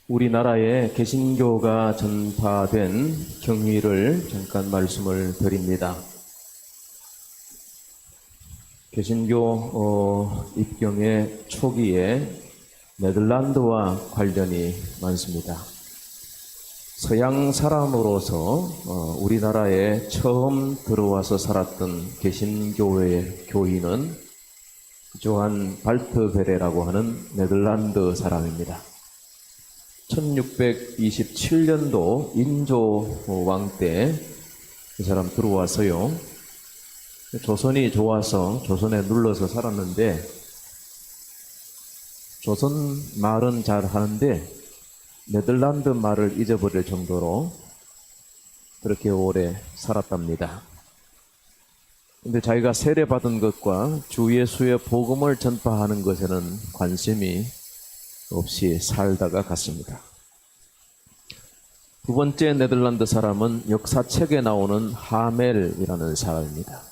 우리나라에 개신교가 전파된 경위를 잠깐 말씀을 드립니다. 개신교 입경의 초기에 네덜란드와 관련이 많습니다. 서양 사람으로서 우리나라에 처음 들어와서 살았던 개신교의 교인은 조한 발트베레라고 하는 네덜란드 사람입니다. 1627년도 인조 왕 때 그 사람 들어와서요. 조선이 좋아서 조선에 눌러서 살았는데 조선 말은 잘 하는데 네덜란드 말을 잊어버릴 정도로 그렇게 오래 살았답니다. 근데 자기가 세례받은 것과 주 예수의 복음을 전파하는 것에는 관심이 없이 살다가 갔습니다. 두 번째 네덜란드 사람은 역사책에 나오는 하멜이라는 사람입니다.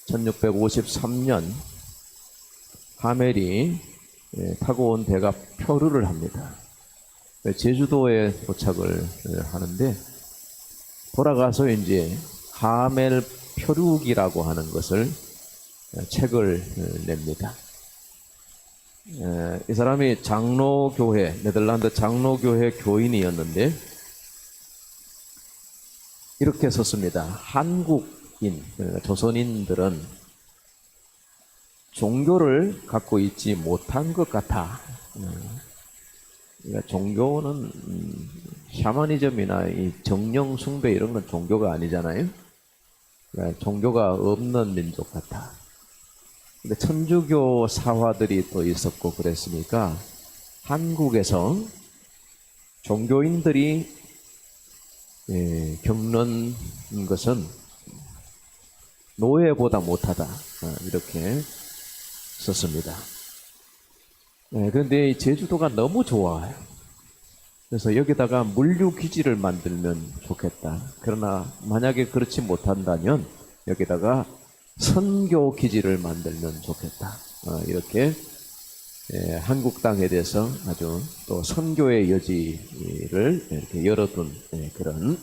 1653년 하멜이 타고 온 배가 표류를 합니다. 제주도에 도착을 하는데 돌아가서 이제 하멜 표류기라고 하는 것을 책을 냅니다. 이 사람이 장로교회, 네덜란드 장로교회 교인이었는데 이렇게 썼습니다. 한국인, 조선인들은 종교를 갖고 있지 못한 것 같아. 그러니까 종교는 샤머니즘이나 이 정령 숭배 이런 건 종교가 아니잖아요. 그러니까 종교가 없는 민족 같아. 근데 천주교 사화들이 또 있었고 그랬으니까 한국에서 종교인들이 겪는 것은 노예보다 못하다 이렇게 썼습니다. 그런데 제주도가 너무 좋아요. 그래서 여기다가 물류기지를 만들면 좋겠다. 그러나 만약에 그렇지 못한다면 여기다가 선교기지를 만들면 좋겠다. 이렇게 한국 땅에 대해서 아주 또 선교의 여지를 이렇게 열어둔 그런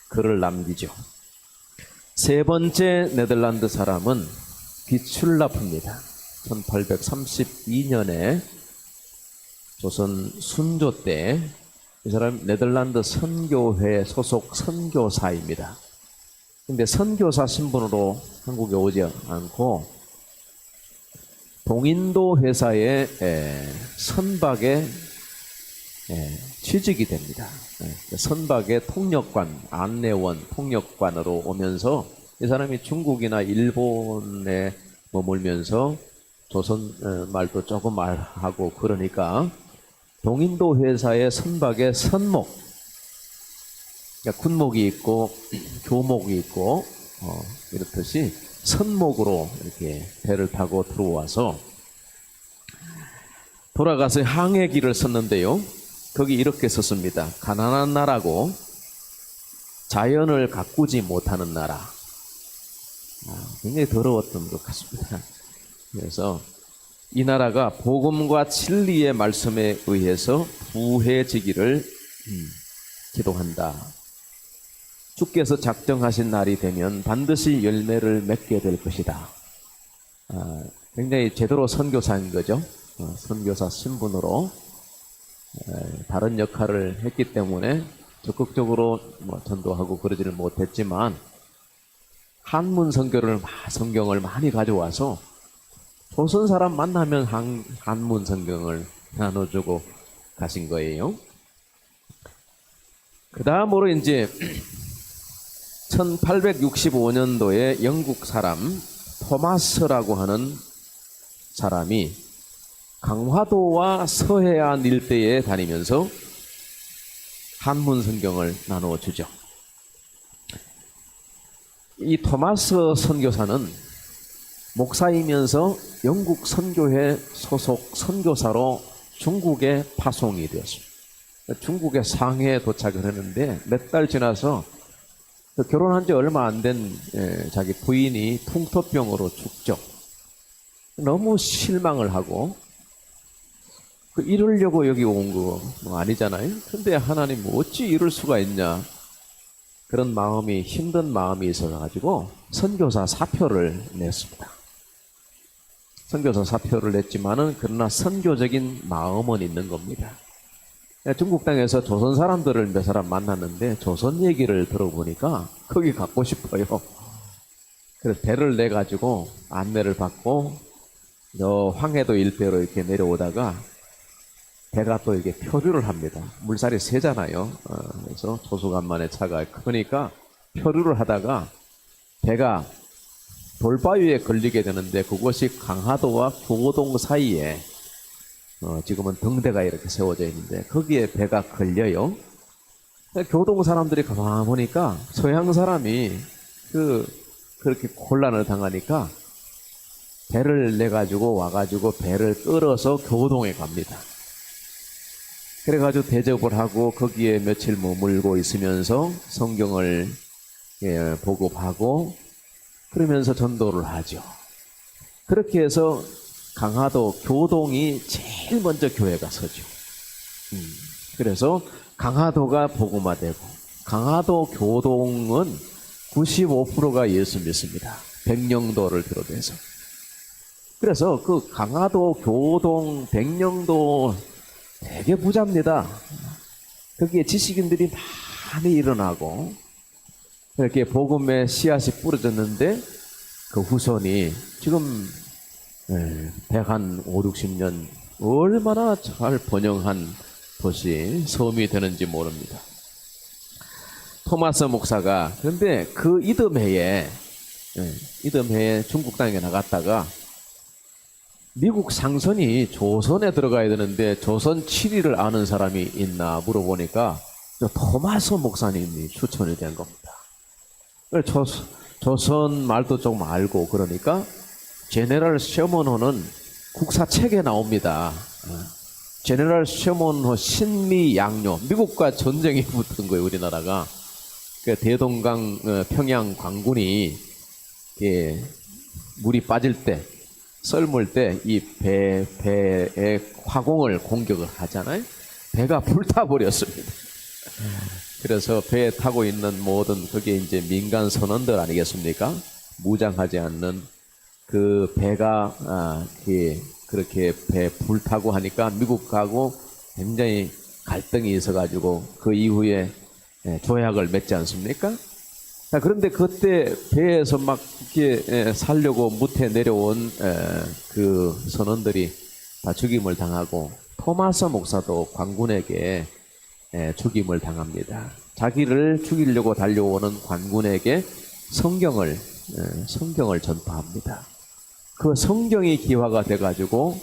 글을 남기죠. 세 번째 네덜란드 사람은 비출라프입니다. 1832년에 조선 순조 때 이 사람 네덜란드 선교회 소속 선교사입니다. 근데 선교사 신분으로 한국에 오지 않고 동인도 회사의 선박에 취직이 됩니다. 선박의 통역관, 안내원, 통역관으로 오면서 이 사람이 중국이나 일본에 머물면서 조선 말도 조금 하고 그러니까 동인도 회사의 선박의 선목, 그러니까 군목이 있고 교목이 있고 이렇듯이 선목으로 이렇게 배를 타고 들어와서 돌아가서 항해기를 썼는데요. 거기 이렇게 썼습니다. 가난한 나라고 자연을 가꾸지 못하는 나라. 굉장히 더러웠던 것 같습니다. 그래서 이 나라가 복음과 진리의 말씀에 의해서 부해지기를 기도한다. 주께서 작정하신 날이 되면 반드시 열매를 맺게 될 것이다. 굉장히 제대로 선교사인 거죠. 선교사 신분으로 다른 역할을 했기 때문에 적극적으로 전도하고 그러지를 못했지만 한문 성경을 많이 가져와서 조선 사람 만나면 한문 성경을 나눠주고 가신 거예요. 그 다음으로 이제 1865년도에 영국 사람 토마스라고 하는 사람이 강화도와 서해안 일대에 다니면서 한문 성경을 나누어 주죠. 이 토마스 선교사는 목사이면서 영국 선교회 소속 선교사로 중국에 파송이 되었습니다. 중국의 상해에 도착을 했는데 몇 달 지나서 결혼한 지 얼마 안 된 자기 부인이 풍토병으로 죽죠. 너무 실망을 하고 그 이루려고 여기 온 거 뭐 아니잖아요. 근데 하나님 어찌 이룰 수가 있냐. 그런 마음이, 힘든 마음이 있어가지고 선교사 사표를 냈습니다. 선교사 사표를 냈지만은 그러나 선교적인 마음은 있는 겁니다. 중국 땅에서 조선 사람들을 몇 사람 만났는데 조선 얘기를 들어보니까 거기 가고 싶어요. 그래서 배를 내가지고 안내를 받고 저 황해도 일대로 이렇게 내려오다가 배가 또 이렇게 표류를 합니다. 물살이 세잖아요. 그래서 조수간만에 차가 크니까 표류를 하다가 배가 돌바위에 걸리게 되는데 그곳이 강화도와 교동 사이에 지금은 등대가 이렇게 세워져 있는데 거기에 배가 걸려요. 교동 사람들이 가만 보니까 서양 사람이 그렇게 혼란을 당하니까 배를 내가지고 와가지고 배를 끌어서 교동에 갑니다. 그래가지고 대접을 하고 거기에 며칠 머물고 있으면서 성경을 보급하고 그러면서 전도를 하죠. 그렇게 해서 강화도 교동이 제일 먼저 교회가 서죠. 그래서 강화도가 복음화되고 강화도 교동은 95%가 예수 믿습니다. 백령도를 비롯해서. 그래서 그 강화도 교동 백령도 되게 부자입니다. 거기에 지식인들이 많이 일어나고 이렇게 복음의 씨앗이 뿌려졌는데 그 후손이 지금 105, 60년 얼마나 잘 번영한 도시, 섬이 되는지 모릅니다. 토마스 목사가 그런데 그 이듬해에 중국 땅에 나갔다가 미국 상선이 조선에 들어가야 되는데 조선 지리를 아는 사람이 있나 물어보니까 토마스 목사님이 추천이 된 겁니다. 조선 말도 조금 알고 그러니까 제네럴 셔먼호는 국사책에 나옵니다. 제네럴 셔먼호 신미 양요, 미국과 전쟁이 붙은 거예요. 우리나라가 대동강 평양 관군이 물이 빠질 때 썰물 때 이 배의 화공을 공격을 하잖아요. 배가 불타버렸습니다. 그래서 배에 타고 있는 모든 그게 이제 민간 선원들 아니겠습니까? 무장하지 않는 그 배가 그렇게 배 불타고 하니까 미국하고 굉장히 갈등이 있어가지고 그 이후에 조약을 맺지 않습니까? 자, 그런데 그때 배에서 막 이렇게 살려고 무태 내려온 그 선원들이 다 죽임을 당하고 토마스 목사도 관군에게 죽임을 당합니다. 자기를 죽이려고 달려오는 관군에게 성경을 전파합니다. 그 성경이 기화가 돼가지고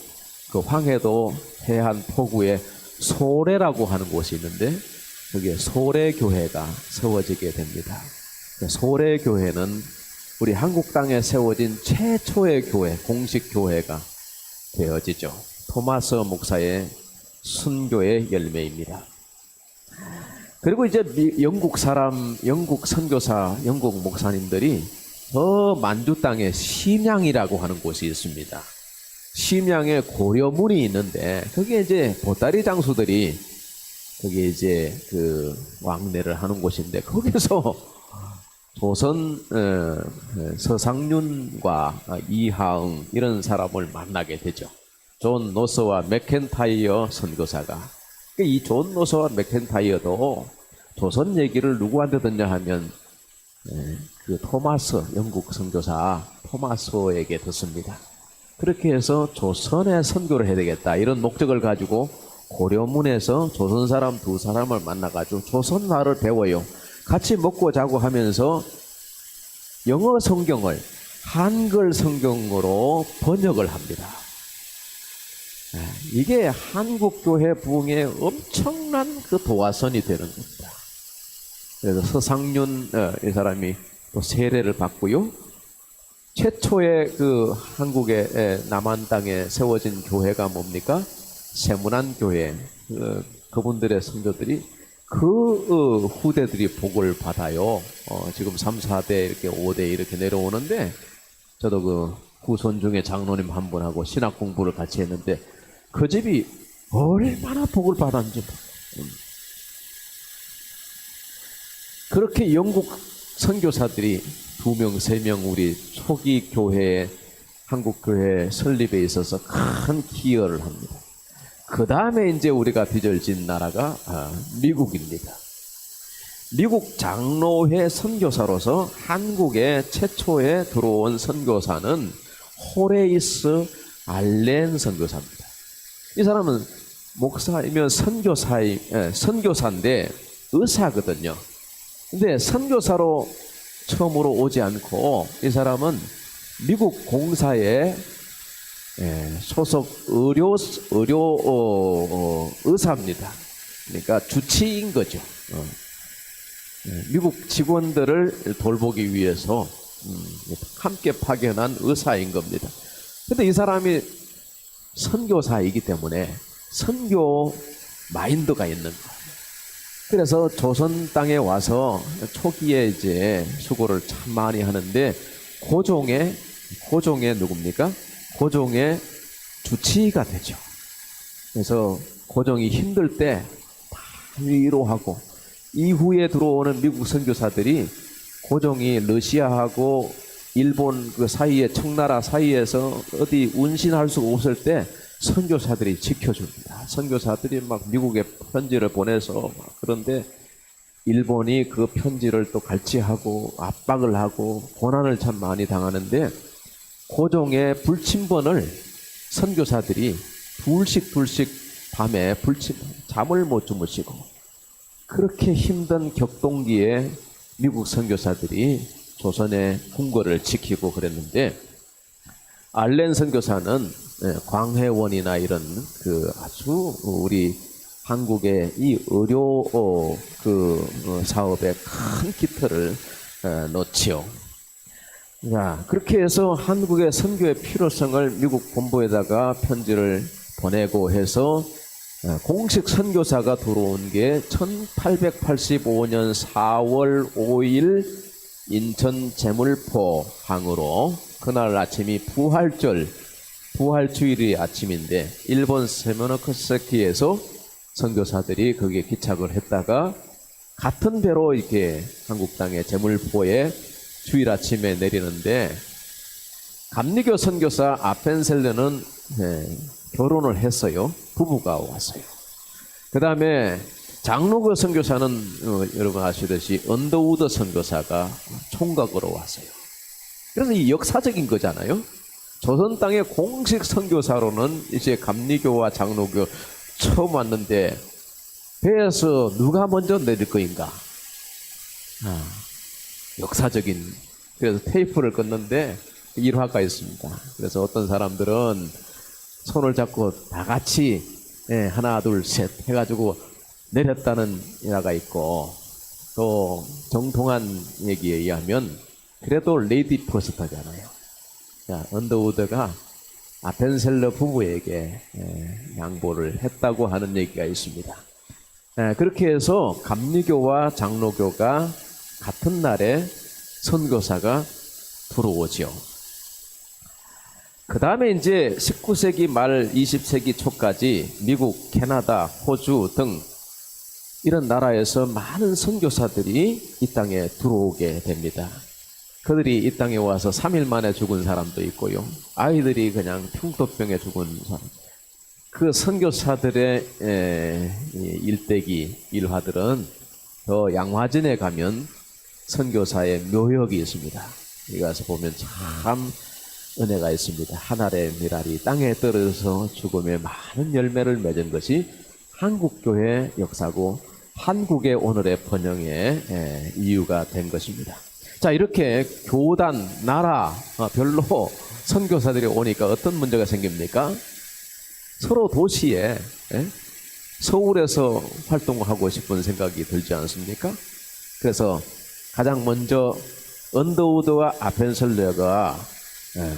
그 황해도 해안 포구에 소래라고 하는 곳이 있는데 거기에 소래교회가 세워지게 됩니다. 소래교회는 우리 한국 땅에 세워진 최초의 교회, 공식 교회가 되어지죠. 토마스 목사의 순교의 열매입니다. 그리고 이제 영국 선교사, 영국 목사님들이 만주 땅에 심양이라고 하는 곳이 있습니다. 심양에 고려문이 있는데 거기에 이제 보따리 장수들이 거기에 이제 그 왕래를 하는 곳인데 거기서 조선 서상륜과 이하응 이런 사람을 만나게 되죠. 존 노스와 맥켄타이어 선교사가. 이 존 노스와 맥켄타이어도 조선 얘기를 누구한테 듣냐 하면 그 토마스, 영국 선교사 토마스에게 듣습니다. 그렇게 해서 조선에 선교를 해야 되겠다 이런 목적을 가지고 고려문에서 조선 사람 두 사람을 만나가지고 조선말을 배워요. 같이 먹고 자고 하면서 영어 성경을 한글 성경으로 번역을 합니다. 이게 한국교회 부흥에 엄청난 그 도화선이 되는 겁니다. 그래서 서상륜 이 사람이 또 세례를 받고요. 최초의 그 한국의 남한 땅에 세워진 교회가 뭡니까? 세문안 교회. 그분들의 성도들이 그 후대들이 복을 받아요. 지금 3, 4대 이렇게 5대 이렇게 내려오는데 저도 그 후손 중에 장로님 한 분하고 신학 공부를 같이 했는데 그 집이 얼마나 복을 받았는지. 그렇게 영국 선교사들이 2명, 3명 우리 초기 교회, 한국 교회 설립에 있어서 큰 기여를 합니다. 그 다음에 이제 우리가 빚을 진 나라가 미국입니다. 미국 장로회 선교사로서 한국에 최초에 들어온 선교사는 호레이스 알렌 선교사입니다. 이 사람은 목사이면 선교사인데 의사거든요. 근데 선교사로 처음으로 오지 않고 이 사람은 미국 공사에 소속 의사입니다. 그러니까 주치인 거죠. 미국 직원들을 돌보기 위해서 함께 파견한 의사인 겁니다. 근데 이 사람이 선교사이기 때문에 선교 마인드가 있는 거예요. 그래서 조선 땅에 와서 초기에 이제 수고를 참 많이 하는데 고종의 누굽니까? 고종의 주치의가 되죠. 그래서 고종이 힘들 때 위로하고, 이후에 들어오는 미국 선교사들이 고종이 러시아하고 일본 그 사이에, 청나라 사이에서 어디 운신할 수 없을 때 선교사들이 지켜줍니다. 선교사들이 막 미국에 편지를 보내서 그런데 일본이 그 편지를 또 갈취하고 압박을 하고 고난을 참 많이 당하는데, 고종의 불침번을 선교사들이 둘씩 밤에 잠을 못 주무시고, 그렇게 힘든 격동기에 미국 선교사들이 조선의 궁궐을 지키고 그랬는데, 알렌 선교사는 광해원이나 이런 그 아주 우리 한국의 이 의료 사업에 큰 기틀을 놓지요. 자, 그렇게 해서 한국의 선교의 필요성을 미국 본부에다가 편지를 보내고 해서 공식 선교사가 들어온 게 1885년 4월 5일 인천 제물포 항으로, 그날 아침이 부활주일의 아침인데 일본 세모노코세키에서 선교사들이 거기에 기착을 했다가 같은 배로 이렇게 한국 땅의 제물포에 주일 아침에 내리는데, 감리교 선교사 아펜셀르는 결혼을 했어요. 부부가 왔어요. 그 다음에 장로교 선교사는 여러분 아시듯이 언더우드 선교사가 총각으로 왔어요. 그래서 이 역사적인 거잖아요. 조선 땅의 공식 선교사로는 이제 감리교와 장로교 처음 왔는데 배에서 누가 먼저 내릴 거인가? 역사적인. 그래서 테이프를 껐는데 일화가 있습니다. 그래서 어떤 사람들은 손을 잡고 다 같이 하나 둘 셋 해가지고 내렸다는 일화가 있고, 또 정통한 얘기에 의하면 그래도 레이디 퍼스트잖아요. 언더우드가 아펜셀러 부부에게 양보를 했다고 하는 얘기가 있습니다. 그렇게 해서 감리교와 장로교가 같은 날에 선교사가 들어오죠. 그 다음에 이제 19세기 말 20세기 초까지 미국, 캐나다, 호주 등 이런 나라에서 많은 선교사들이 이 땅에 들어오게 됩니다. 그들이 이 땅에 와서 3일 만에 죽은 사람도 있고요. 아이들이 그냥 풍토병에 죽은 사람. 그 선교사들의 일대기, 일화들은 더 양화진에 가면 선교사의 묘역이 있습니다. 여기 가서 보면 참 은혜가 있습니다. 하늘의 미랄이 땅에 떨어져서 죽음의 많은 열매를 맺은 것이 한국교회 역사고 한국의 오늘의 번영의 이유가 된 것입니다. 자, 이렇게 교단, 나라 별로 선교사들이 오니까 어떤 문제가 생깁니까? 서로 도시에, 서울에서 활동하고 싶은 생각이 들지 않습니까? 그래서 가장 먼저 언더우드와 아펜셀러가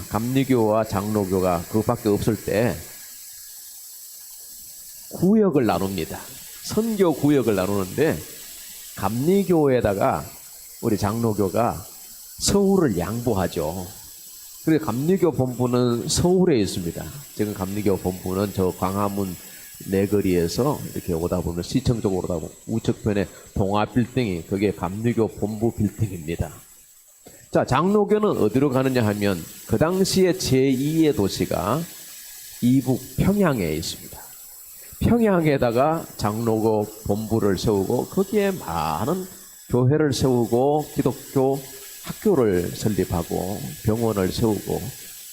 감리교와 장로교가 그밖에 없을 때 구역을 나눕니다. 선교 구역을 나누는데, 감리교에다가 우리 장로교가 서울을 양보하죠. 그래서 감리교 본부는 서울에 있습니다. 지금 감리교 본부는 저 광화문 내거리에서 이렇게 오다 보면 시청 쪽으로 오다 보면 우측편에 동아 빌딩이 그게 감리교 본부 빌딩입니다. 자, 장로교는 어디로 가느냐 하면 그 당시에 제2의 도시가 이북 평양에 있습니다. 평양에다가 장로교 본부를 세우고 거기에 많은 교회를 세우고 기독교 학교를 설립하고 병원을 세우고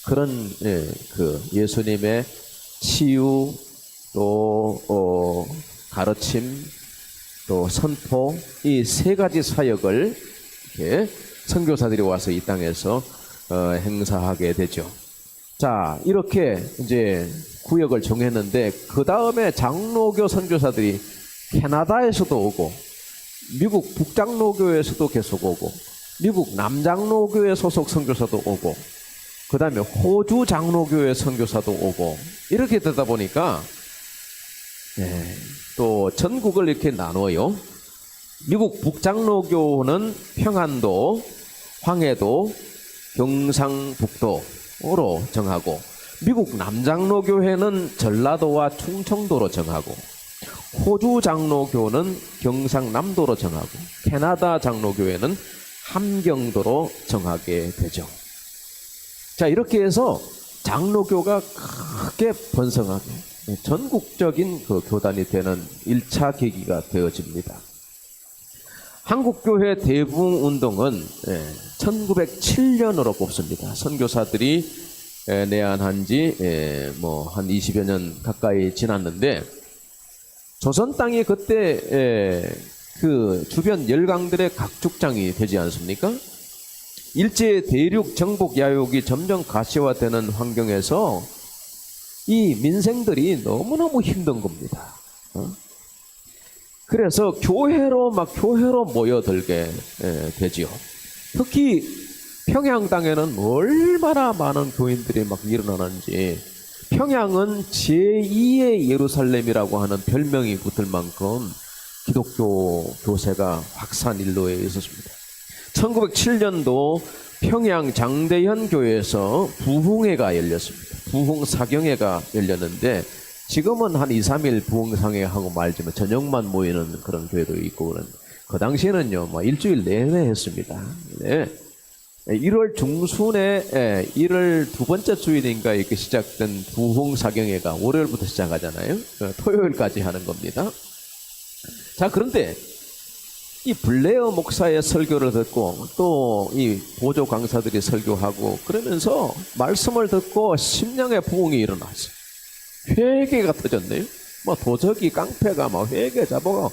그런 그 예수님의 치유 또 가르침 또 선포 이 세 가지 사역을 이렇게 선교사들이 와서 이 땅에서 행사하게 되죠. 자, 이렇게 이제 구역을 정했는데 그 다음에 장로교 선교사들이 캐나다에서도 오고 미국 북장로교에서도 계속 오고 미국 남장로교회 소속 선교사도 오고 그 다음에 호주 장로교회 선교사도 오고 이렇게 되다 보니까 또 전국을 이렇게 나눠요. 미국 북장로교는 평안도, 황해도, 경상북도로 정하고 미국 남장로교회는 전라도와 충청도로 정하고 호주 장로교는 경상남도로 정하고 캐나다 장로교회는 함경도로 정하게 되죠. 자, 이렇게 해서 장로교가 크게 번성하게 전국적인 그 교단이 되는 1차 계기가 되어집니다. 한국교회 대부흥운동은 1907년으로 꼽습니다. 선교사들이 내한한 지 뭐 한 20여 년 가까이 지났는데 조선 땅이 그때 그 주변 열강들의 각축장이 되지 않습니까? 일제 대륙 정복 야욕이 점점 가시화되는 환경에서 이 민생들이 너무너무 힘든 겁니다. 그래서 교회로 모여들게 되지요. 특히 평양 땅에는 얼마나 많은 교인들이 막 일어나는지 평양은 제2의 예루살렘이라고 하는 별명이 붙을 만큼 기독교 교세가 확산일로에 있었습니다. 1907년도 평양 장대현 교회에서 부흥회가 열렸습니다. 부흥사경회가 열렸는데 지금은 한 2, 3일 부흥상회 하고 말지만 저녁만 모이는 그런 교회도 있고 그런데 그 당시에는요 뭐 일주일 내내 했습니다. 네. 1월 중순에 1월 두 번째 주일인가 이렇게 시작된 부흥사경회가 월요일부터 시작하잖아요. 토요일까지 하는 겁니다. 자, 그런데 이 블레어 목사의 설교를 듣고 또 이 보조 강사들이 설교하고 그러면서 말씀을 듣고 심령의 부흥이 일어났어요. 회개가 터졌네요. 뭐 도적이 깡패가 막 회개 잡아가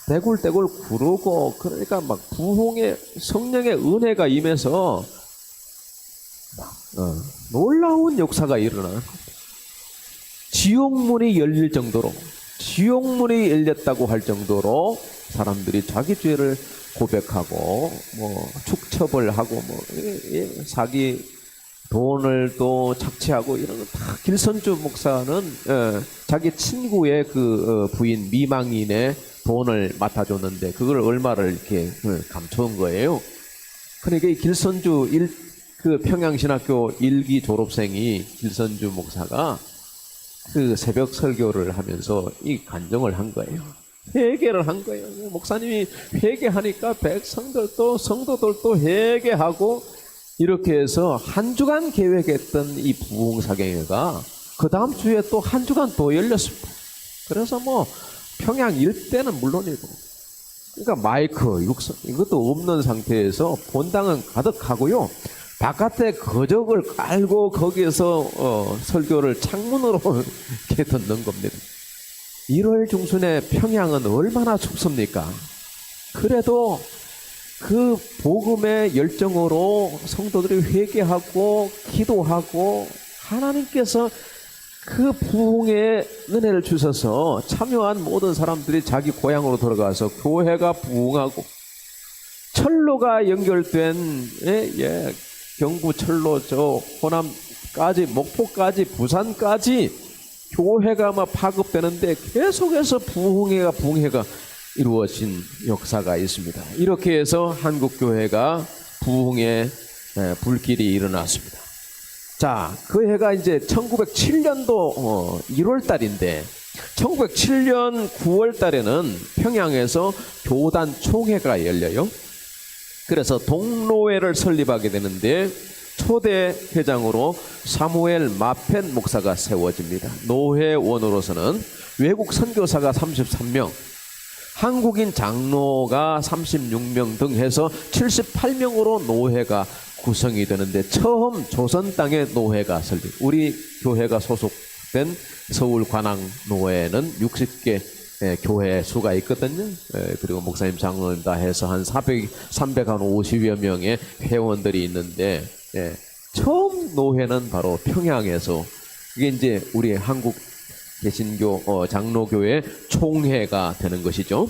대굴대굴 구르고 그러니까 막 부흥의 성령의 은혜가 임해서 놀라운 역사가 일어나는 겁니다. 지옥문이 열릴 정도로 지옥문이 열렸다고 할 정도로 사람들이 자기 죄를 고백하고 뭐 축첩을 하고 뭐 사기 돈을 또 착취하고 이런 거 다 길선주 목사는 자기 친구의 그 부인 미망인의 돈을 맡아줬는데 그걸 얼마를 이렇게 감춰온 거예요. 그러니까 이 길선주 그 평양신학교 1기 졸업생이 길선주 목사가 그 새벽 설교를 하면서 이 간증을 한 거예요. 회개를 한 거예요. 목사님이 회개하니까 백성들도 성도들도 회개하고 이렇게 해서 한 주간 계획했던 이 부흥사경회가 그 다음 주에 또 한 주간 또 열렸습니다. 그래서 뭐 평양 일대는 물론이고 그러니까 마이크, 육성 이것도 없는 상태에서 본당은 가득하고요. 바깥에 거적을 깔고 거기에서 설교를 창문으로 이렇게 듣는 겁니다. 1월 중순에 평양은 얼마나 춥습니까? 그래도 그 복음의 열정으로 성도들이 회개하고 기도하고 하나님께서 그 부흥의 은혜를 주셔서 참여한 모든 사람들이 자기 고향으로 돌아가서 교회가 부흥하고 철로가 연결된 경부 철로 저 호남까지 목포까지 부산까지 교회가 막 파급되는데 계속해서 부흥회가 이루어진 역사가 있습니다. 이렇게 해서 한국교회가 부흥의 불길이 일어났습니다. 자, 그 해가 이제 1907년도 1월 달인데 1907년 9월 달에는 평양에서 교단 총회가 열려요. 그래서 동노회를 설립하게 되는데 초대 회장으로 사무엘 마펜 목사가 세워집니다. 노회원으로서는 외국 선교사가 33명, 한국인 장로가 36명 등 해서 78명으로 노회가 구성이 되는데 처음 조선 땅에 노회가 설립. 우리 교회가 소속된 서울 관악 노회는 60개 교회 수가 있거든요. 그리고 목사님 장로님 다 해서 한 350여 명의 회원들이 있는데 처음 노회는 바로 평양에서 이게 이제 우리 한국 개신교 장로교회 총회가 되는 것이죠.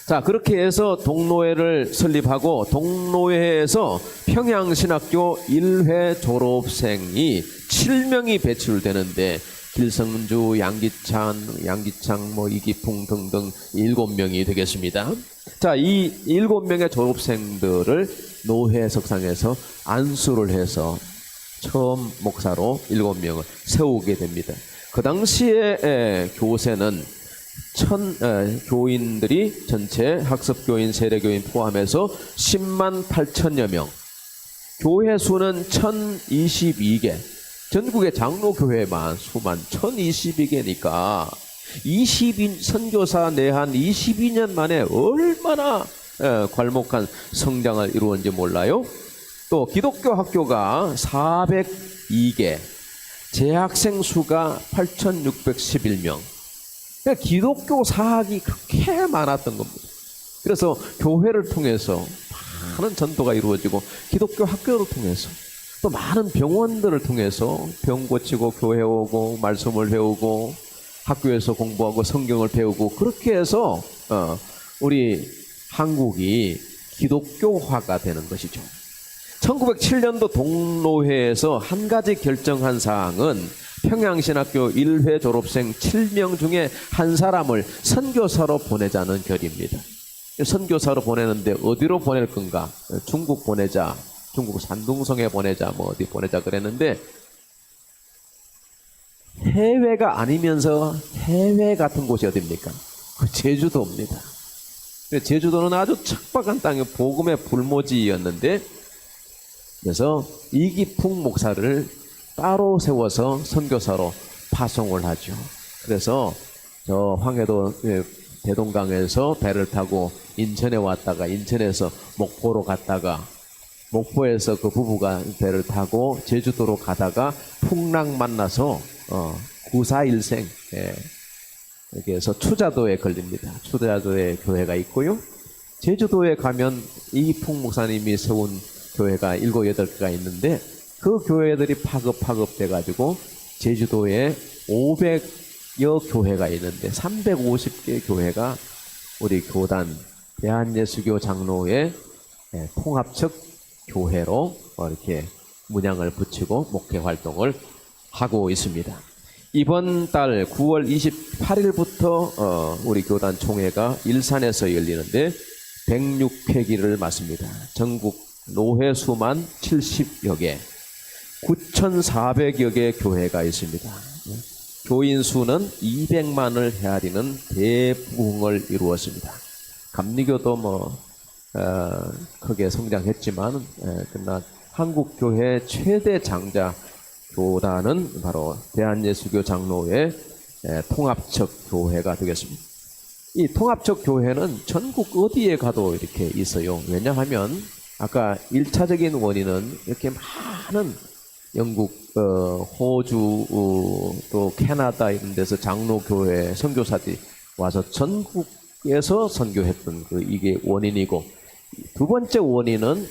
자, 그렇게 해서 동노회를 설립하고 동노회에서 평양신학교 1회 졸업생이 7명이 배출되는데 길성주, 양기창, 이기풍 등등 7명이 되겠습니다. 자, 이 7명의 졸업생들을 노회 석상에서 안수를 해서 처음 목사로 7명을 세우게 됩니다. 그 당시에 교세는 교인들이 전체 학습교인, 세례교인 포함해서 10만 8천여 명, 교회 수는 1022개, 전국의 장로교회만 수만 1022개니까 선교사 내한 22년 만에 얼마나 괄목한 성장을 이루었는지 몰라요? 또 기독교 학교가 402개, 재학생 수가 8,611명. 그러니까 기독교 사학이 그렇게 많았던 겁니다. 그래서 교회를 통해서 많은 전도가 이루어지고 기독교 학교를 통해서 또 많은 병원들을 통해서 병 고치고 교회 오고 말씀을 배우고 학교에서 공부하고 성경을 배우고 그렇게 해서 우리 한국이 기독교화가 되는 것이죠. 1907년도 동노회에서 한 가지 결정한 사항은 평양신학교 1회 졸업생 7명 중에 한 사람을 선교사로 보내자는 결의입니다. 선교사로 보내는데 어디로 보낼 건가? 중국 보내자, 중국 산둥성에 보내자, 어디 보내자 그랬는데 해외가 아니면서 해외 같은 곳이 어디입니까? 제주도입니다. 제주도는 아주 척박한 땅에 복음의 불모지였는데 그래서 이기풍 목사를 따로 세워서 선교사로 파송을 하죠. 그래서 저 황해도 대동강에서 배를 타고 인천에 왔다가 인천에서 목포로 갔다가 목포에서 그 부부가 배를 타고 제주도로 가다가 풍랑 만나서 94일생 여기에서 추자도에 걸립니다. 추자도에 교회가 있고요. 제주도에 가면 이기풍 목사님이 세운 교회가 7, 8개가 있는데 그 교회들이 파급 돼가지고 제주도에 500여 교회가 있는데 350개 교회가 우리 교단 대한예수교 장로의 통합적 교회로 이렇게 문양을 붙이고 목회 활동을 하고 있습니다. 이번 달 9월 28일부터 우리 교단 총회가 일산에서 열리는데 106회기를 맞습니다. 전국 노회 수만 70여 개, 9,400여 개 교회가 있습니다. 교인 수는 200만을 헤아리는 대부흥을 이루었습니다. 감리교도 크게 성장했지만 그러나 한국 교회 최대 장자 교단은 바로 대한예수교 장로회 통합적 교회가 되겠습니다. 이 통합적 교회는 전국 어디에 가도 이렇게 있어요. 왜냐하면 아까 1차적인 원인은 이렇게 많은 영국, 호주, 또 캐나다 이런 데서 장로교회 선교사들이 와서 전국에서 선교했던 이게 원인이고, 두 번째 원인은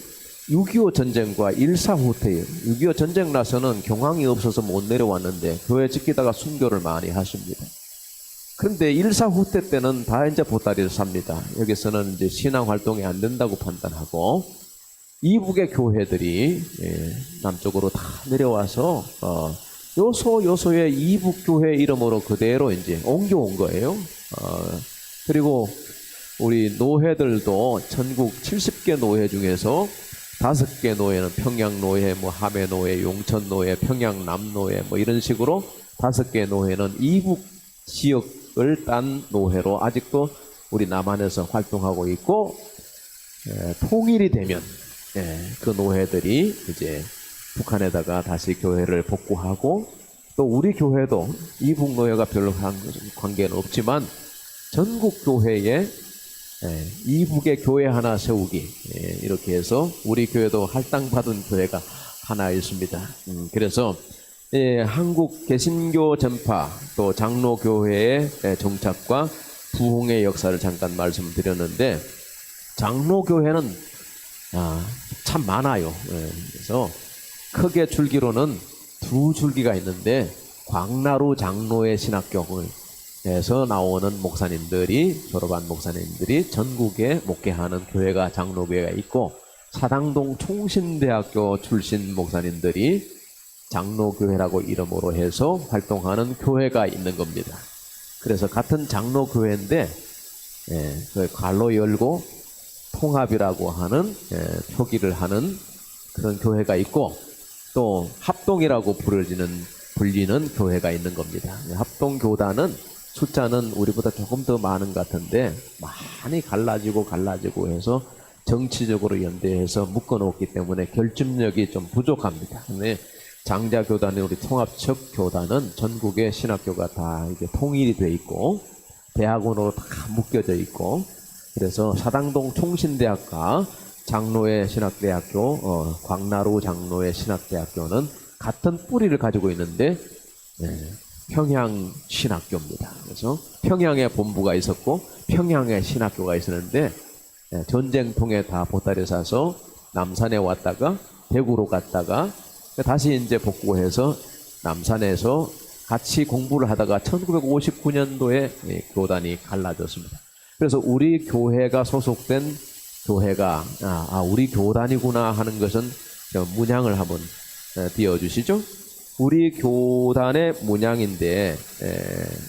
6.25 전쟁과 1.4 후퇴예요. 6.25 전쟁 나서는 경황이 없어서 못 내려왔는데 교회 지키다가 순교를 많이 하십니다. 그런데 1.4 후퇴 때는 다 이제 보따리를 삽니다. 여기서는 이제 신앙 활동이 안 된다고 판단하고 이북의 교회들이 남쪽으로 다 내려와서 요소의 이북 교회 이름으로 그대로 이제 옮겨온 거예요. 그리고 우리 노회들도 전국 70개 노회 중에서 5개 노회는 평양노회, 함해노회, 용천노회, 평양남노회 이런 식으로 5개 노회는 이북 지역을 딴 노회로 아직도 우리 남한에서 활동하고 있고, 통일이 되면 그 노회들이 이제 북한에다가 다시 교회를 복구하고, 또 우리 교회도 이북 노회가 별로 관계는 없지만 전국 교회에 이북의 교회 하나 세우기, 이렇게 해서 우리 교회도 할당받은 교회가 하나 있습니다. 그래서 한국 개신교 전파 또 장로교회의 정착과 부흥의 역사를 잠깐 말씀드렸는데, 장로교회는 참 많아요. 그래서 크게 줄기로는 두 줄기가 있는데, 광나루 장로의 신학교에서 나오는 목사님들이, 졸업한 목사님들이 전국에 목회하는 교회가 장로교회가 있고, 사당동 총신대학교 출신 목사님들이 장로교회라고 이름으로 해서 활동하는 교회가 있는 겁니다. 그래서 같은 장로교회인데 그 갈로 열고 통합이라고 하는 표기를 하는 그런 교회가 있고, 또 합동이라고 불리는 교회가 있는 겁니다. 합동교단은 숫자는 우리보다 조금 더 많은 것 같은데 많이 갈라지고 해서 정치적으로 연대해서 묶어놓기 때문에 결집력이 좀 부족합니다. 근데 장자교단의 우리 통합적 교단은 전국의 신학교가 다 이게 통일이 돼 있고 대학원으로 다 묶여져 있고, 그래서 사당동 총신대학과 장로의 신학대학교, 광나루 장로의 신학대학교는 같은 뿌리를 가지고 있는데 평양 신학교입니다. 그래서 평양에 본부가 있었고 평양에 신학교가 있었는데 전쟁통에 다 보따리 사서 남산에 왔다가 대구로 갔다가 다시 이제 복구해서 남산에서 같이 공부를 하다가 1959년도에 교단이 갈라졌습니다. 그래서 우리 교회가 소속된 교회가 우리 교단이구나 하는 것은 문양을 한번 띄워주시죠. 우리 교단의 문양인데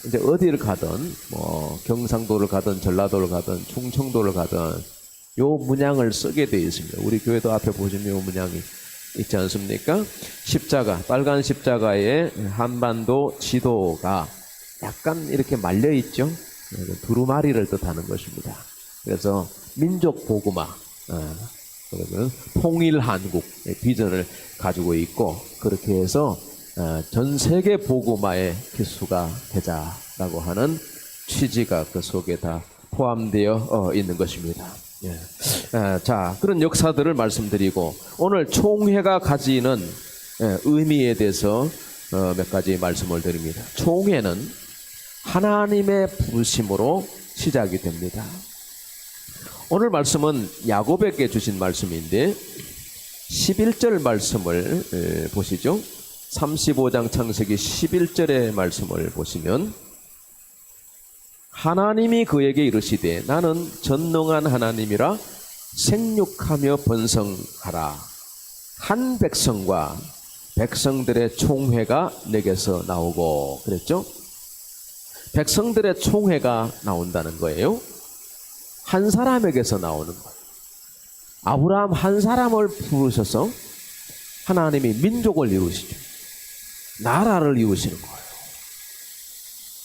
이제 어디를 가든 뭐 경상도를 가든 전라도를 가든 충청도를 가든 요 문양을 쓰게 되어 있습니다. 우리 교회도 앞에 보시면 요 문양이 있지 않습니까? 십자가, 빨간 십자가에 한반도 지도가 약간 이렇게 말려 있죠. 두루마리를 뜻하는 것입니다. 그래서 민족 복음화, 통일 한국 비전을 가지고 있고, 그렇게 해서 전 세계 복음화의 기수가 되자라고 하는 취지가 그 속에 다 포함되어 있는 것입니다. 자, 그런 역사들을 말씀드리고 오늘 총회가 가지는 의미에 대해서 몇 가지 말씀을 드립니다. 총회는 하나님의 부르심으로 시작이 됩니다. 오늘 말씀은 야곱에게 주신 말씀인데 11절 말씀을 보시죠. 35장 창세기 11절의 말씀을 보시면, 하나님이 그에게 이르시되 나는 전능한 하나님이라 생육하며 번성하라. 한 백성과 백성들의 총회가 내게서 나오고 그랬죠. 백성들의 총회가 나온다는 거예요. 한 사람에게서 나오는 거예요. 아브라함 한 사람을 부르셔서 하나님이 민족을 이루시죠. 나라를 이루시는 거예요.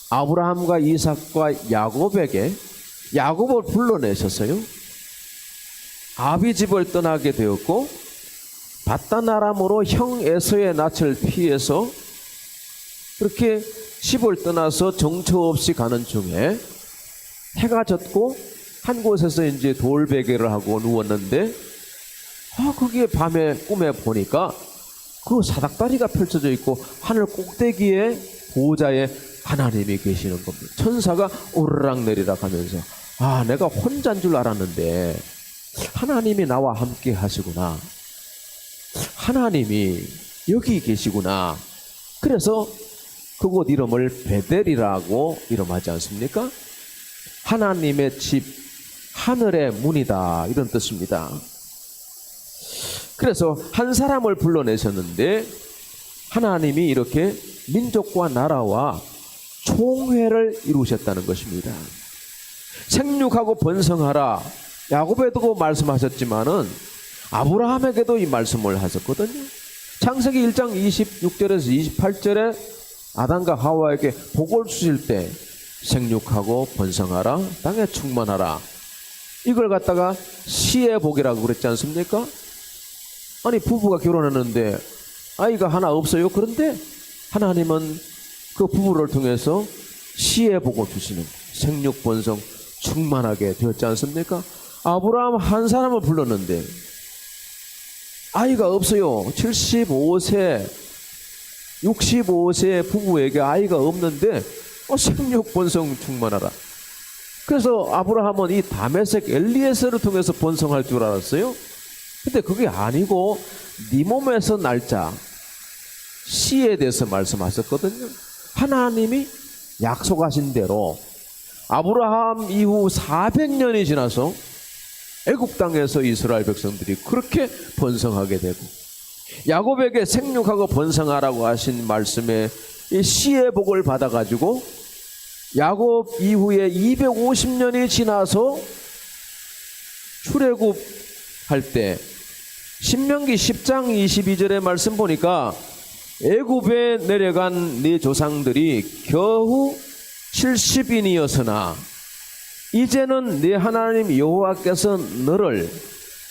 아브라함과 이삭과 야곱에게 야곱을 불러내셨어요. 아비집을 떠나게 되었고 바단 아람으로 형 에서의 낯을 피해서 그렇게 집을 떠나서 정처 없이 가는 중에 해가 졌고 한 곳에서 이제 돌베개를 하고 누웠는데 거기에 밤에 꿈에 보니까 그 사닥다리가 펼쳐져 있고 하늘 꼭대기에 보호자에 하나님이 계시는 겁니다. 천사가 오르락 내리락 하면서 내가 혼자인 줄 알았는데 하나님이 나와 함께 하시구나. 하나님이 여기 계시구나. 그래서 그곳 이름을 베델이라고 이름하지 않습니까? 하나님의 집, 하늘의 문이다, 이런 뜻입니다. 그래서 한 사람을 불러내셨는데 하나님이 이렇게 민족과 나라와 총회를 이루셨다는 것입니다. 생육하고 번성하라. 야곱에도 말씀하셨지만은 아브라함에게도 이 말씀을 하셨거든요. 창세기 1장 26절에서 28절에 아담과 하와에게 복을 주실 때 생육하고 번성하라, 땅에 충만하라, 이걸 갖다가 시의 복이라고 그랬지 않습니까? 아니, 부부가 결혼했는데 아이가 하나 없어요. 그런데 하나님은 그 부부를 통해서 시의 복을 주시는, 생육 번성 충만하게 되었지 않습니까? 아브라함 한 사람을 불렀는데 아이가 없어요. 75세 65세 부부에게 아이가 없는데 생육 번성 충만하라. 그래서 아브라함은 이 다메섹 엘리에셀을 통해서 번성할 줄 알았어요. 근데 그게 아니고 네 몸에서 날자 씨에 대해서 말씀하셨거든요. 하나님이 약속하신 대로 아브라함 이후 400년이 지나서 애굽 땅에서 이스라엘 백성들이 그렇게 번성하게 되고, 야곱에게 생육하고 번성하라고 하신 말씀에 이 씨의 복을 받아가지고 야곱 이후에 250년이 지나서 출애굽할 때 신명기 10장 22절의 말씀 보니까 애굽에 내려간 네 조상들이 겨우 70인이었으나 이제는 네 하나님 여호와께서 너를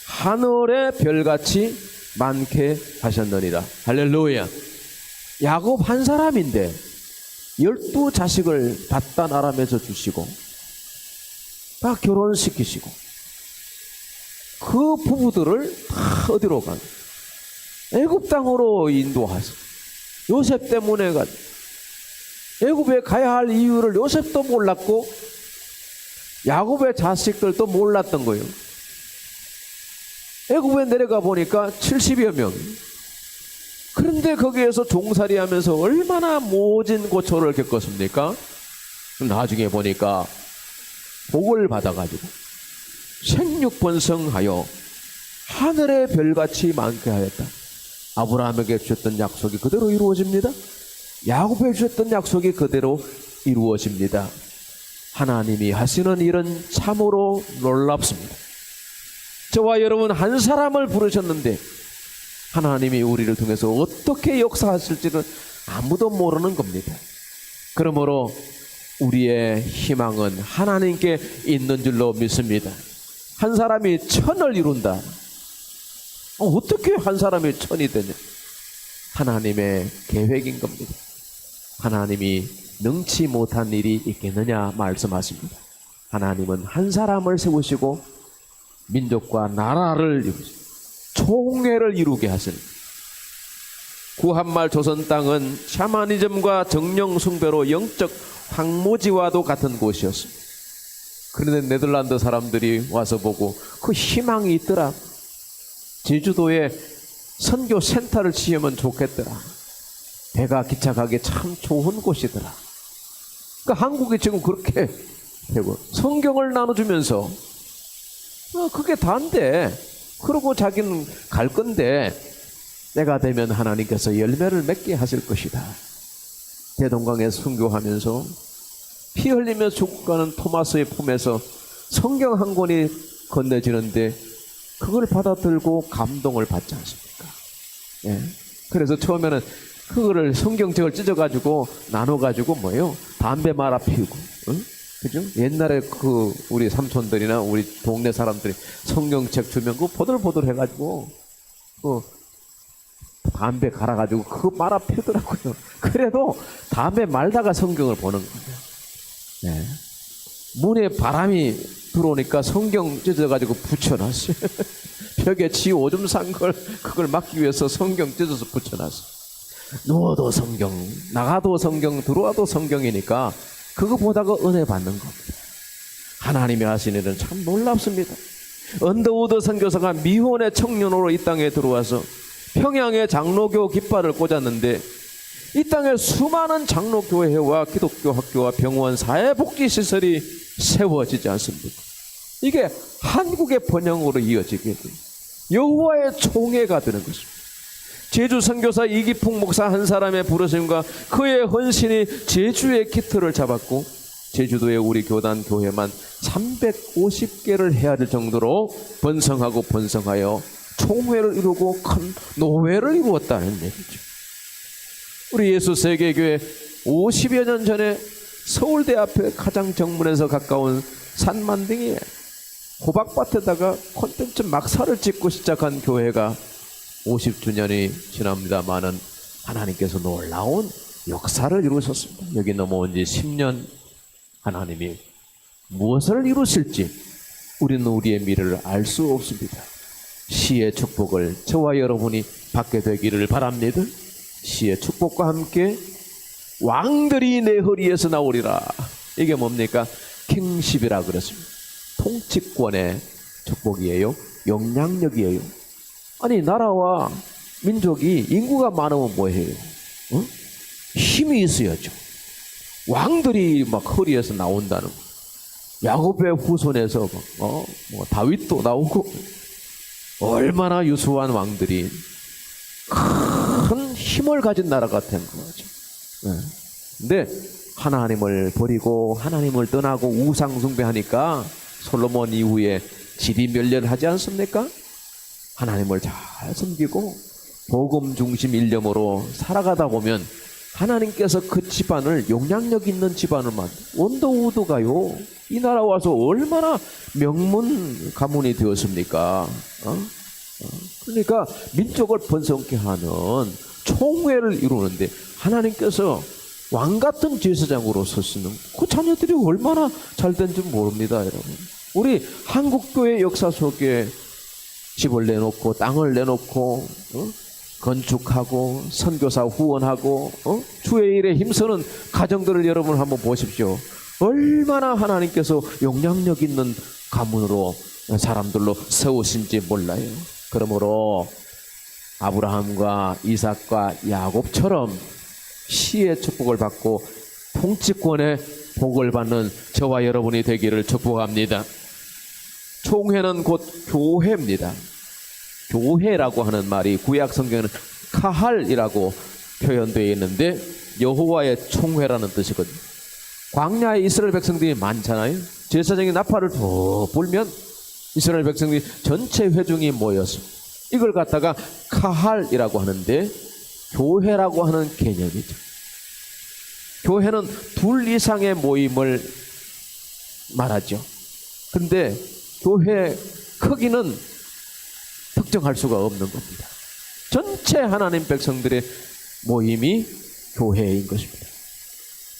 하늘의 별같이 많게 하셨느니라. 할렐루야. 야곱 한 사람인데 12자식을 단단아람에서 주시고 다 결혼시키시고 그 부부들을 다 어디로 간? 애굽 땅으로 인도하셔. 요셉 때문에 애굽에 가야 할 이유를 요셉도 몰랐고 야곱의 자식들도 몰랐던 거예요. 애굽에 내려가 보니까 70여 명. 그런데 거기에서 종살이 하면서 얼마나 모진 고초를 겪었습니까? 나중에 보니까 복을 받아가지고 생육번성하여 하늘의 별같이 많게 하였다. 아브라함에게 주셨던 약속이 그대로 이루어집니다. 야곱에게 주셨던 약속이 그대로 이루어집니다. 하나님이 하시는 일은 참으로 놀랍습니다. 저와 여러분 한 사람을 부르셨는데 하나님이 우리를 통해서 어떻게 역사하실지는 아무도 모르는 겁니다. 그러므로 우리의 희망은 하나님께 있는 줄로 믿습니다. 한 사람이 천을 이룬다. 어떻게 한 사람이 천이 되냐? 하나님의 계획인 겁니다. 하나님이 능치 못한 일이 있겠느냐 말씀하십니다. 하나님은 한 사람을 세우시고 민족과 나라를 이루시고 총회를 이루게 하시는, 구한말 조선 땅은 샤머니즘과 정령 숭배로 영적 황무지와도 같은 곳이었습니다. 그런데 네덜란드 사람들이 와서 보고 그 희망이 있더라. 제주도에 선교 센터를 지으면 좋겠더라. 배가 기차 가기 참 좋은 곳이더라. 그러니까 한국이 지금 그렇게 되고 성경을 나눠주면서 그게 다인데, 그러고 자기는 갈 건데 때가 되면 하나님께서 열매를 맺게 하실 것이다. 대동강에 선교하면서 피 흘리며 죽어가는 토마스의 품에서 성경 한 권이 건네지는데 그걸 받아들고 감동을 받지 않습니까? 예. 그래서 처음에는 그거를 성경책을 찢어가지고 나눠가지고 뭐예요? 담배 말아 피우고, 응? 그죠? 옛날에 그 우리 삼촌들이나 우리 동네 사람들이 성경책 주면 그 보들보들 해가지고 그 담배 갈아가지고 그거 말아 피우더라고요. 그래도 담배 말다가 성경을 보는 거예요. 네. 문에 바람이 들어오니까 성경 찢어가지고 붙여놨어요. 벽에 지 오줌 산 걸 그걸 막기 위해서 성경 찢어서 붙여놨어요. 누워도 성경, 나가도 성경, 들어와도 성경이니까 그거 보다가 은혜 받는 겁니다. 하나님이 하시는 일은 참 놀랍습니다. 언더우드 선교사가 미혼의 청년으로 이 땅에 들어와서 평양에 장로교 깃발을 꽂았는데 이 땅에 수많은 장로교회와 기독교 학교와 병원, 사회복지시설이 세워지지 않습니까? 이게 한국의 번영으로 이어지게 돼요. 여호와의 총회가 되는 것입니다. 제주 선교사 이기풍 목사 한 사람의 부르심과 그의 헌신이 제주의 기틀을 잡았고 제주도의 우리 교단 교회만 350개를 헤아릴 정도로 번성하고 번성하여 총회를 이루고 큰 노회를 이루었다는 얘기죠. 우리 예수 세계교회 50여 년 전에 서울대 앞에 가장 정문에서 가까운 산만등에 호박밭에다가 콘텐츠 막사를 짓고 시작한 교회가 50주년이 지납니다마는 하나님께서 놀라운 역사를 이루셨습니다. 여기 넘어온 지 10년 하나님이 무엇을 이루실지 우리는 우리의 미래를 알 수 없습니다. 시의 축복을 저와 여러분이 받게 되기를 바랍니다. 시의 축복과 함께 왕들이 내 허리에서 나오리라. 이게 뭡니까? 킹십이라 그랬습니다. 통치권의 축복이에요. 영향력이에요. 아니 나라와 민족이 인구가 많으면 뭐해요? 힘이 있어야죠. 왕들이 막 허리에서 나온다는 거. 야곱의 후손에서 뭐 다윗도 나오고 얼마나 유수한 왕들이 큰 힘을 가진 나라 같은 거죠. 근데 하나님을 버리고 하나님을 떠나고 우상 숭배하니까 솔로몬 이후에 질이 멸렬하지 않습니까? 하나님을 잘 섬기고 복음 중심 일념으로 살아가다 보면 하나님께서 그 집안을 영향력 있는 집안을 원더우드가요 이 나라 와서 얼마나 명문 가문이 되었습니까? 그러니까 민족을 번성케 하는 총회를 이루는데 하나님께서 왕같은 제사장으로 서시는 그 자녀들이 얼마나 잘된지 모릅니다. 여러분, 우리 한국교회 역사 속에 집을 내놓고 땅을 내놓고 건축하고 선교사 후원하고 주의 일에 힘쓰는 가정들을 여러분 한번 보십시오. 얼마나 하나님께서 영향력 있는 가문으로 사람들로 세우신지 몰라요. 그러므로 아브라함과 이삭과 야곱처럼 시의 축복을 받고 통치권의 복을 받는 저와 여러분이 되기를 축복합니다. 총회는 곧 교회입니다. 교회라고 하는 말이 구약 성경에는 카할이라고 표현되어 있는데 여호와의 총회라는 뜻이거든요. 광야에 이스라엘 백성들이 많잖아요. 제사장이 나팔을 더 불면 이스라엘 백성들이 전체 회중이 모여서 이걸 갖다가 카할이라고 하는데 교회라고 하는 개념이죠. 교회는 둘 이상의 모임을 말하죠. 근데 교회 크기는 특정할 수가 없는 겁니다. 전체 하나님 백성들의 모임이 교회인 것입니다.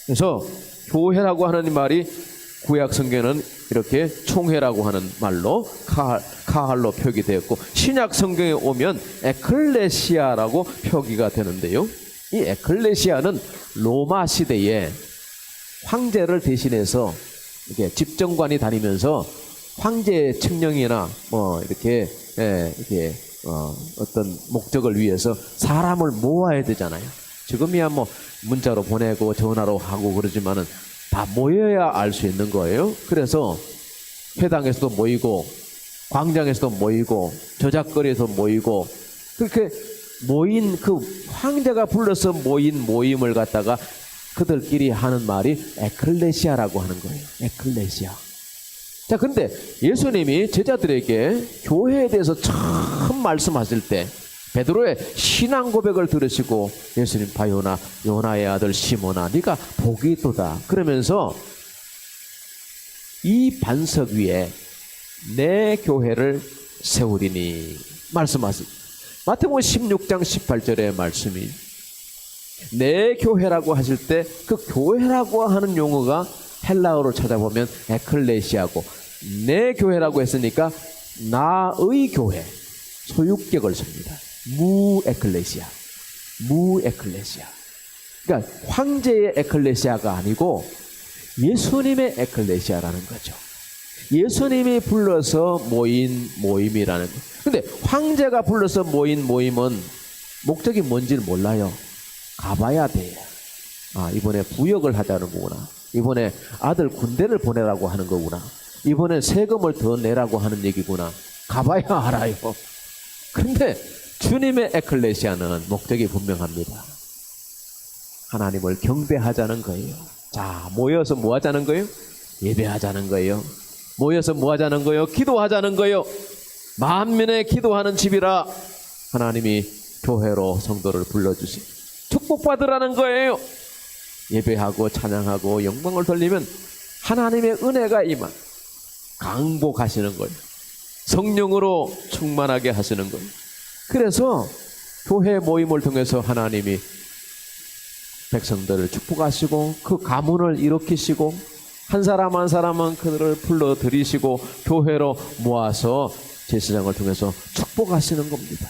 그래서 교회라고 하는 말이 구약 성경에는 이렇게 총회라고 하는 말로 카할로 표기되었고 신약 성경에 오면 에클레시아라고 표기가 되는데요. 이 에클레시아는 로마 시대에 황제를 대신해서 이렇게 집정관이 다니면서 황제의 측령이나 뭐 이렇게 어떤 목적을 위해서 사람을 모아야 되잖아요. 지금이야 뭐 문자로 보내고 전화로 하고 그러지만은 다 모여야 알 수 있는 거예요. 그래서 회당에서도 모이고 광장에서도 모이고 저작거리에서 모이고 그렇게 모인 그 황제가 불러서 모인 모임을 갖다가 그들끼리 하는 말이 에클레시아라고 하는 거예요. 에클레시아. 자, 근데 예수님이 제자들에게 교회에 대해서 처음 말씀하실 때 베드로의 신앙 고백을 들으시고 예수님 바요나 요나의 아들 시몬아 네가 복이 있도다 그러면서 이 반석 위에 내 교회를 세우리니 말씀하십니다. 마태복음 16장 18절의 말씀이 내 교회라고 하실 때 그 교회라고 하는 용어가 헬라어로 찾아보면 에클레시아고 내 교회라고 했으니까 나의 교회 소유격을 씁니다. 무 에클레시아. 그러니까 황제의 에클레시아가 아니고 예수님의 에클레시아라는 거죠. 예수님이 불러서 모인 모임이라는 거예요. 근데 황제가 불러서 모인 모임은 목적이 뭔지를 몰라요. 가봐야 돼요. 아, 이번에 부역을 하자는 거구나. 이번에 아들 군대를 보내라고 하는 거구나. 이번에 세금을 더 내라고 하는 얘기구나. 가봐야 알아요. 그런데 주님의 에클레시아는 목적이 분명합니다. 하나님을 경배하자는 거예요. 자, 모여서 뭐 하자는 거예요? 예배하자는 거예요. 모여서 뭐 하자는 거예요? 기도하자는 거예요. 만민의 기도하는 집이라 하나님이 교회로 성도를 불러주시. 축복받으라는 거예요. 예배하고 찬양하고 영광을 돌리면 하나님의 은혜가 임한 강복하시는 거예요. 성령으로 충만하게 하시는 거예요. 그래서 교회 모임을 통해서 하나님이 백성들을 축복하시고 그 가문을 일으키시고 한 사람 한 사람은 그들을 불러들이시고 교회로 모아서 제사장을 통해서 축복하시는 겁니다.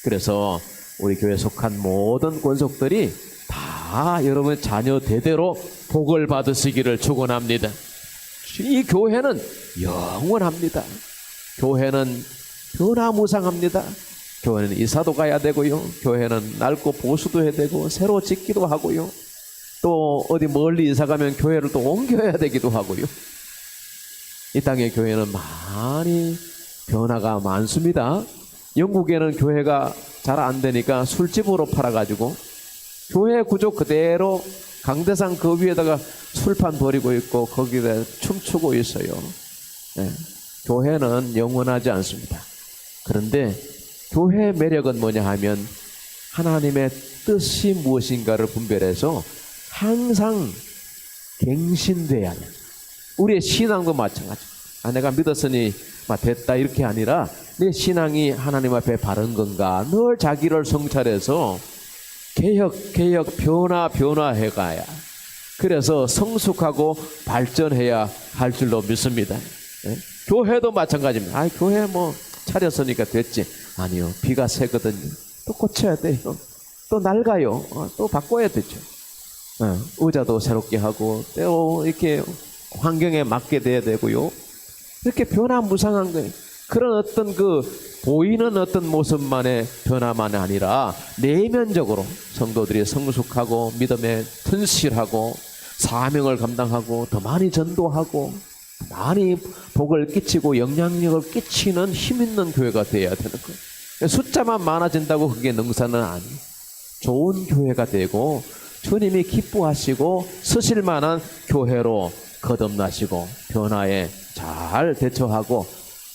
그래서 우리 교회에 속한 모든 권속들이 다 여러분의 자녀 대대로 복을 받으시기를 축원합니다. 이 교회는 영원합니다. 교회는 변화무상합니다. 교회는 이사도 가야 되고요. 교회는 낡고 보수도 해야 되고 새로 짓기도 하고요. 또 어디 멀리 이사 가면 교회를 또 옮겨야 되기도 하고요. 이 땅의 교회는 많이 변화가 많습니다. 영국에는 교회가 잘 안 되니까 술집으로 팔아가지고 교회 구조 그대로 강대상 그 위에다가 술판 버리고 있고 거기에 춤추고 있어요. 네. 교회는 영원하지 않습니다. 그런데 교회의 매력은 뭐냐 하면 하나님의 뜻이 무엇인가를 분별해서 항상 갱신돼야 해요. 우리의 신앙도 마찬가지. 내가 믿었으니 됐다 이렇게 아니라 내 신앙이 하나님 앞에 바른 건가 늘 자기를 성찰해서 개혁 변화해가야 그래서 성숙하고 발전해야 할 줄로 믿습니다. 네? 교회도 마찬가지입니다. 교회 차렸으니까 됐지. 아니요, 비가 새거든요. 또 고쳐야 돼요. 또 낡아요. 또 바꿔야 되죠. 의자도 새롭게 하고 또 이렇게 환경에 맞게 돼야 되고요. 이렇게 변화무쌍한 거예요. 그런 어떤 보이는 어떤 모습만의 변화만 아니라 내면적으로 성도들이 성숙하고 믿음에 튼실하고 사명을 감당하고 더 많이 전도하고 많이 복을 끼치고 영향력을 끼치는 힘 있는 교회가 되어야 되는 거예요. 숫자만 많아진다고 그게 능사는 아니에요. 좋은 교회가 되고 주님이 기뻐하시고 쓰실 만한 교회로 거듭나시고 변화에 잘 대처하고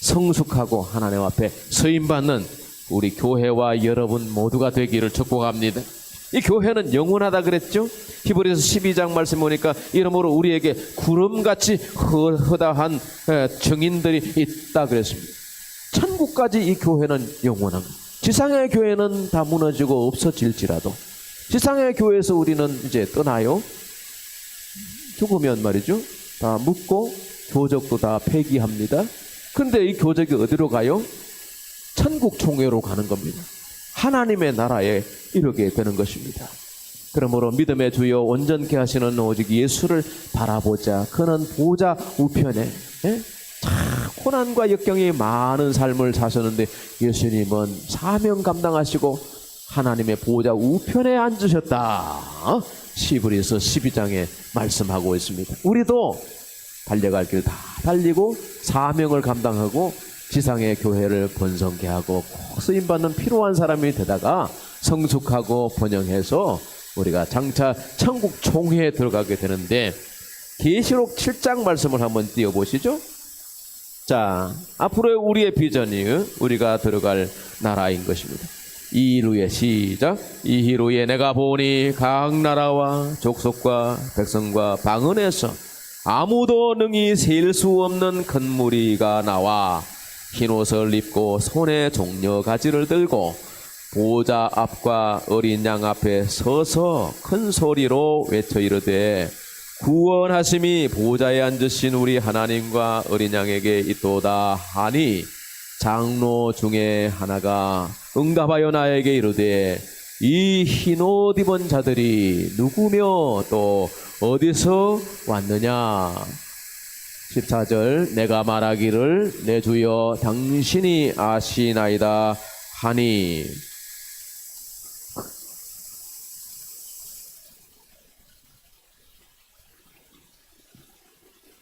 성숙하고 하나님 앞에 쓰임받는 우리 교회와 여러분 모두가 되기를 축복합니다. 이 교회는 영원하다 그랬죠. 히브리서 12장 말씀 보니까 이러므로 우리에게 구름같이 허다한 증인들이 있다 그랬습니다. 천국까지 이 교회는 영원한 거예요. 지상의 교회는 다 무너지고 없어질지라도 지상의 교회에서 우리는 이제 떠나요. 죽으면 말이죠. 다 묻고 교적도 다 폐기합니다. 그런데 이 교적이 어디로 가요? 천국 총회로 가는 겁니다. 하나님의 나라에 이르게 되는 것입니다. 그러므로 믿음의 주여 온전케 하시는 오직 예수를 바라보자. 그는 보좌 우편에 고난과 역경이 많은 삶을 사셨는데 예수님은 사명 감당하시고 하나님의 보좌 우편에 앉으셨다. 히브리서 12장에 말씀하고 있습니다. 우리도 달려갈 길 다 달리고 사명을 감당하고 지상의 교회를 번성케 하고 꼭 쓰임받는 필요한 사람이 되다가 성숙하고 번영해서 우리가 장차 천국 총회에 들어가게 되는데 계시록 7장 말씀을 한번 띄워보시죠. 자, 앞으로 우리의 비전이 우리가 들어갈 나라인 것입니다. 이후에 시작. 이후에 내가 보니 각 나라와 족속과 백성과 방언에서 아무도 능히 셀 수 없는 큰 무리가 나와 흰옷을 입고 손에 종려 가지를 들고 보좌 앞과 어린 양 앞에 서서 큰 소리로 외쳐 이르되 구원하심이 보좌에 앉으신 우리 하나님과 어린 양에게 있도다 하니 장로 중에 하나가 응답하여 나에게 이르되 이 흰옷 입은 자들이 누구며 또 어디서 왔느냐. 14절 내가 말하기를 내 주여 당신이 아시나이다 하니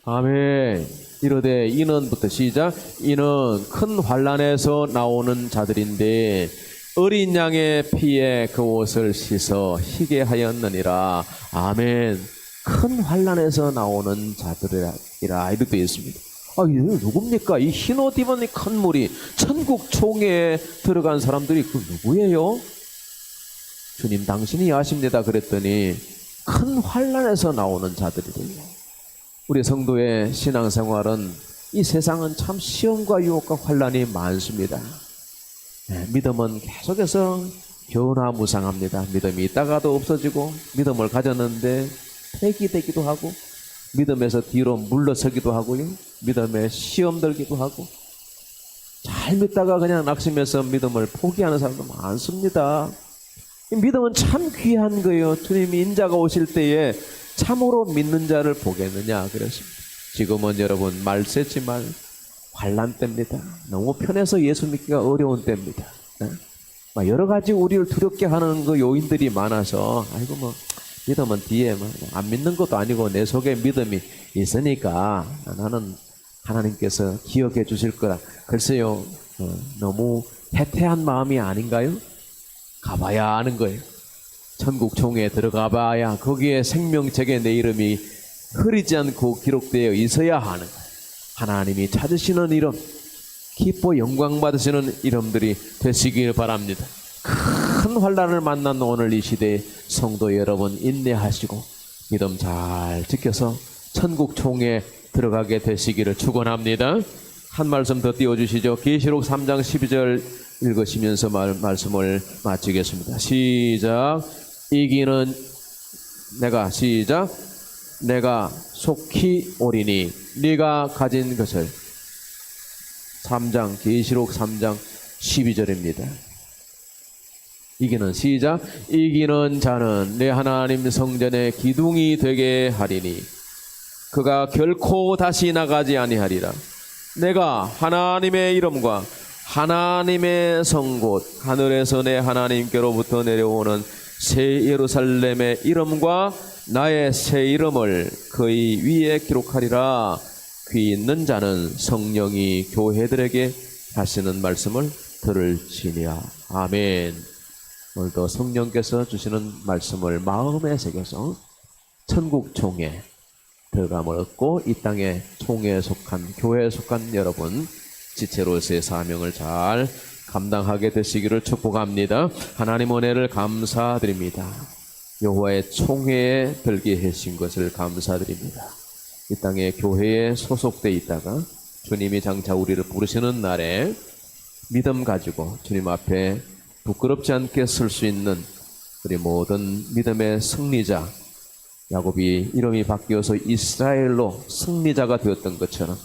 아멘. 이르되 이는부터 시작. 이는 큰 환난에서 나오는 자들인데 어린 양의 피에 그 옷을 씻어 희게 하였느니라. 아멘. 큰 환난에서 나오는 자들이라 이렇게 되어 있습니다. 이거 누굽니까? 이 흰옷 입은 큰 무리 천국 총회에 들어간 사람들이 그 누구예요? 주님 당신이 아십니다 그랬더니 큰 환난에서 나오는 자들이래요. 우리 성도의 신앙생활은 이 세상은 참 시험과 유혹과 환난이 많습니다. 믿음은 계속해서 변화무쌍합니다. 믿음이 있다가도 없어지고 믿음을 가졌는데 폐기되기도 하고 믿음에서 뒤로 물러서기도 하고요. 믿음에 시험 들기도 하고 잘 믿다가 그냥 낙심해서 믿음을 포기하는 사람도 많습니다. 이 믿음은 참 귀한 거예요. 주님이 인자가 오실 때에 참으로 믿는 자를 보겠느냐 그랬습니다. 지금은 여러분 말세지만 환난 때입니다. 너무 편해서 예수 믿기가 어려운 때입니다. 여러 가지 우리를 두렵게 하는 그 요인들이 많아서 아이고 뭐 믿음은 뒤에 안 믿는 것도 아니고 내 속에 믿음이 있으니까 나는 하나님께서 기억해 주실 거라. 글쎄요, 너무 해태한 마음이 아닌가요? 가봐야 아는 거예요. 천국 총회에 들어가 봐야 거기에 생명책에 내 이름이 흐리지 않고 기록되어 있어야 하는 거예요. 하나님이 찾으시는 이름, 기뻐 영광 받으시는 이름들이 되시길 바랍니다. 큰 환난을 만난 오늘 이 시대에 성도 여러분 인내하시고 믿음 잘 지켜서 천국 총회에 들어가게 되시기를 축원합니다. 한 말씀 더 띄워주시죠. 계시록 3장 12절 읽으시면서 말씀을 마치겠습니다. 시작. 이기는 내가 속히 오리니 네가 가진 것을. 3장 계시록 3장 12절입니다. 이기는 자는 내 하나님 성전의 기둥이 되게 하리니 그가 결코 다시 나가지 아니하리라. 내가 하나님의 이름과 하나님의 성곳 하늘에서 내 하나님께로부터 내려오는 새 예루살렘의 이름과 나의 새 이름을 그의 위에 기록하리라. 귀 있는 자는 성령이 교회들에게 하시는 말씀을 들을지니라. 아멘. 오늘도 성령께서 주시는 말씀을 마음에 새겨서 천국 총회 들어감을 얻고 이 땅의 총회에 속한 교회에 속한 여러분 지체로서의 사명을 잘 감당하게 되시기를 축복합니다. 하나님 은혜를 감사드립니다. 여호와의 총회에 들게 하신 것을 감사드립니다. 이 땅의 교회에 소속되어 있다가 주님이 장차 우리를 부르시는 날에 믿음 가지고 주님 앞에 부끄럽지 않게 설 수 있는 우리 모든 믿음의 승리자, 야곱이 이름이 바뀌어서 이스라엘로 승리자가 되었던 것처럼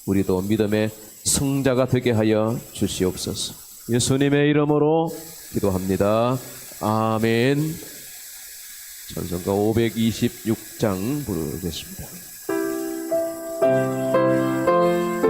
우리도 믿음의 승자가 되게 하여 주시옵소서. 예수님의 이름으로 기도합니다. 아멘. 찬송가 526장 부르겠습니다.